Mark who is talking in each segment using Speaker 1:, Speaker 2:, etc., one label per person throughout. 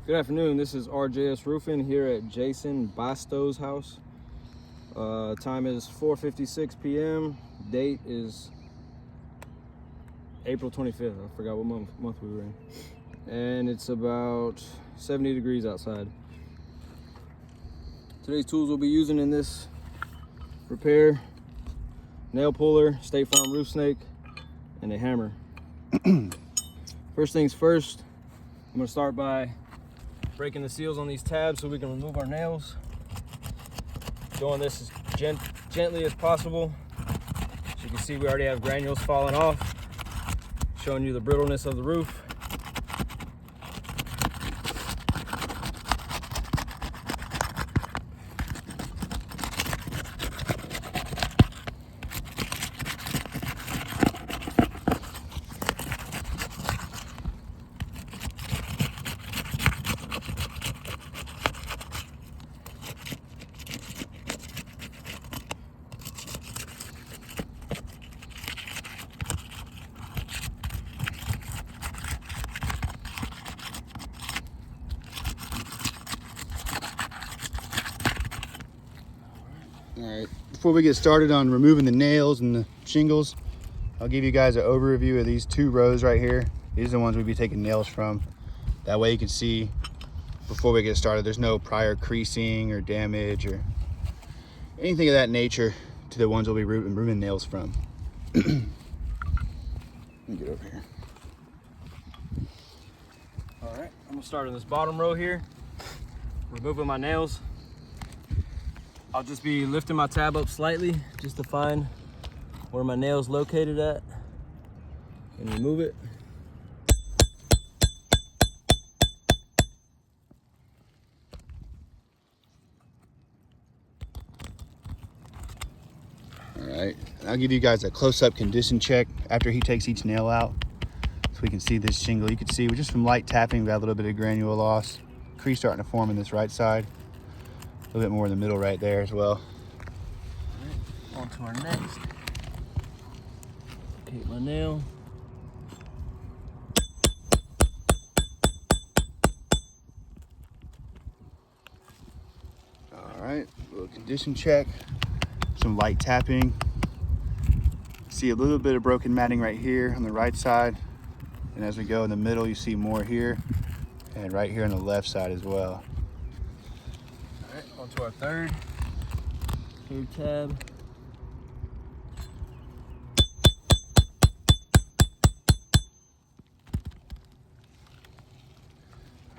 Speaker 1: Good afternoon, this is RJS Roofing here at Jason Bastow's house. Time is 4:56 p.m. Date is April 25th. I forgot what month we were in. And it's about 70 degrees outside. Today's tools we'll be using in this repair: nail puller, State Farm roof snake, and a hammer. First things first, I'm gonna start by breaking the seals on these tabs so we can remove our nails. Doing this as gently as possible. As you can see, we already have granules falling off, showing you the brittleness of the roof.
Speaker 2: All right, before we get started on removing the nails and the shingles, I'll give you guys an overview of these two rows right here. These are the ones we'll be taking nails from. That way you can see before we get started, there's no prior creasing or damage or anything of that nature to the ones we'll be removing nails from. Let me get over here.
Speaker 1: All right, I'm gonna start in this bottom row here, removing my nails. I'll just be lifting my tab up slightly just to find where my nail's located at and remove it.
Speaker 2: All right, I'll give you guys a close-up condition check after he takes each nail out so we can see this shingle. You can see just from light tapping, we got a little bit of granule loss. Crease starting to form in this right side. A little bit more in the middle right there as well.
Speaker 1: All right, on to our next. Locate my nail.
Speaker 2: All right, a little condition check. Some light tapping. See a little bit of broken matting right here on the right side. And as we go in the middle, you see more here and right here on the left side as well.
Speaker 1: All right, on to our third tab.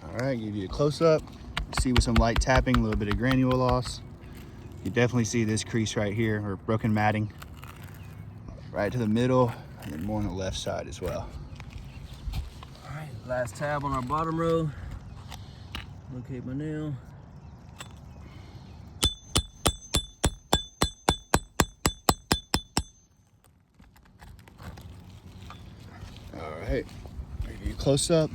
Speaker 2: All right, give you a close-up. See with some light tapping, a little bit of granule loss. You definitely see this crease right here, or broken matting, right to the middle, and then more on the left side as well.
Speaker 1: All right, last tab on our bottom row. Locate my nail.
Speaker 2: All right, give you a close-up.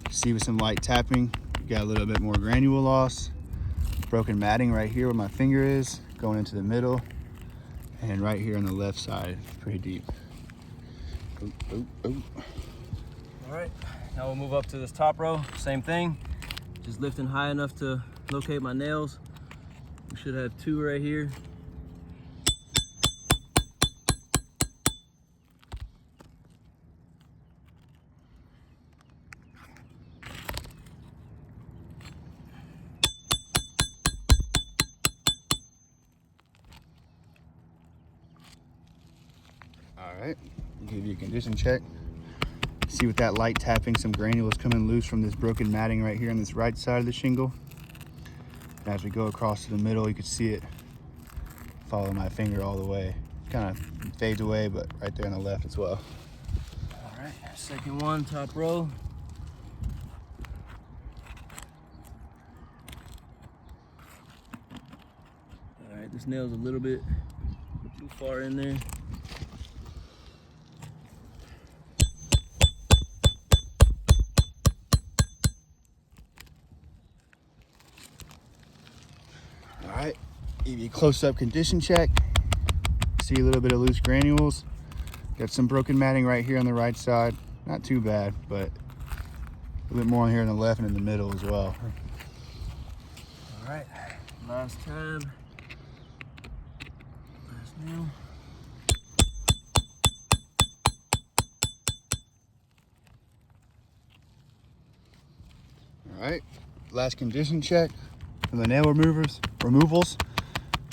Speaker 2: See with some light tapping, you got a little bit more granule loss. Broken matting right here where my finger is, going into the middle, and right here on the left side, pretty deep.
Speaker 1: All right, now we'll move up to this top row. Same thing, just lifting high enough to locate my nails. We should have two right here.
Speaker 2: All right, give you a condition check. See with that light tapping, some granules coming loose from this broken matting right here on this right side of the shingle. And as we go across to the middle, you can see it follow my finger all the way. Kind of fades away, but right there on the left as well.
Speaker 1: All right, second one, top row. All right, this nail's a little bit too far in there.
Speaker 2: All right, give you a close-up condition check. See a little bit of loose granules. Got some broken matting right here on the right side. Not too bad, but A little bit more on here on the left and in the middle as well.
Speaker 1: All right, last tab, last nail.
Speaker 2: All right, last condition check for the nail removals.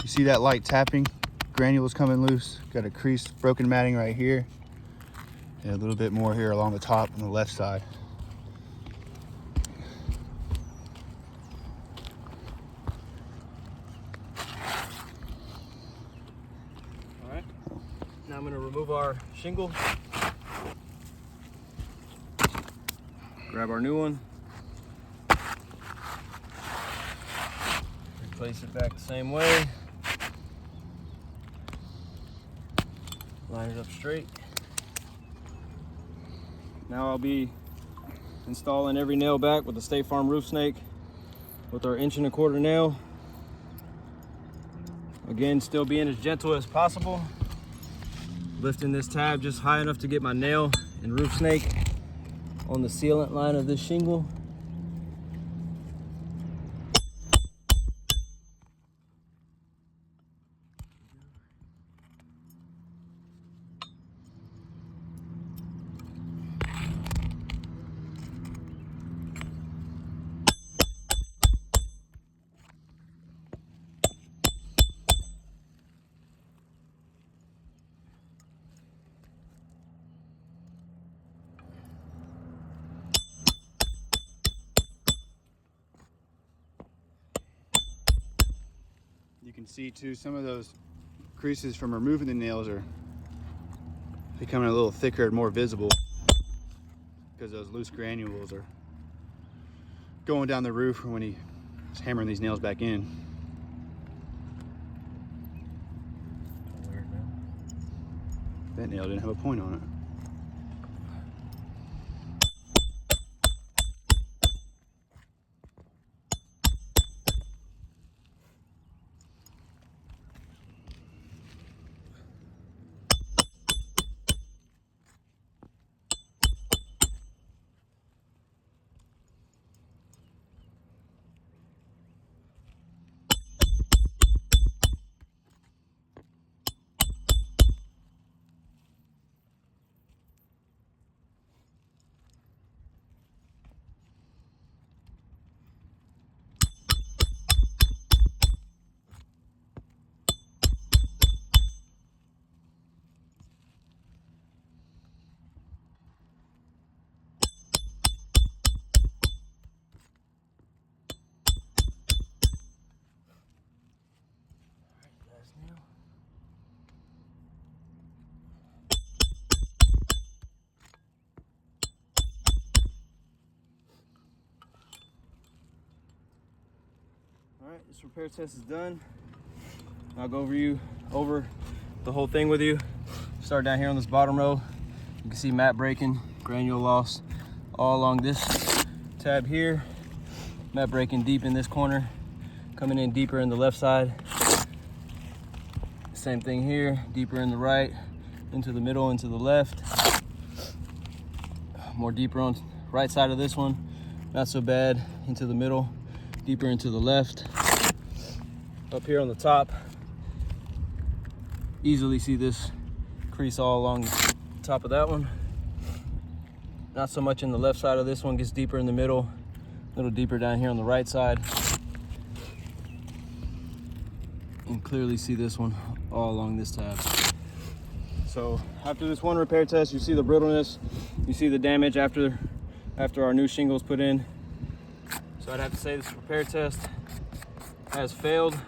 Speaker 2: You see that light tapping, granules coming loose. Got a creased broken matting right here, and a little bit more here along the top on the left side.
Speaker 1: All right, now I'm gonna remove our shingle. Grab our new one. Place it back the same way. Line it up straight. Now I'll be installing every nail back with the State Farm Roof Snake with our 1 1/4" nail. Again, still being as gentle as possible. Lifting this tab just high enough to get my nail and roof snake on the sealant line of this shingle.
Speaker 2: You can see too, some of those creases from removing the nails are becoming a little thicker and more visible because those loose granules are going down the roof when he's hammering these nails back in.
Speaker 1: Weird nail.
Speaker 2: That nail didn't have a point on it.
Speaker 1: All right, this repair test is done. I'll go over the whole thing with you. Start down here on this bottom row. You can see mat breaking, granule loss all along this tab here. Mat breaking deep in this corner, coming in deeper in the left side. Same thing here, deeper in the right, into the middle, into the left. More deeper on right side of this one, not so bad, into the middle, deeper into the left. Up here on the top, easily see this crease all along the top of that one. Not so much in the left side of this one, gets deeper in the middle, a little deeper down here on the right side. And clearly see this one all along this tab. So after this one repair test, you see the brittleness, you see the damage after our new shingles put in. So I'd have to say this repair test has failed.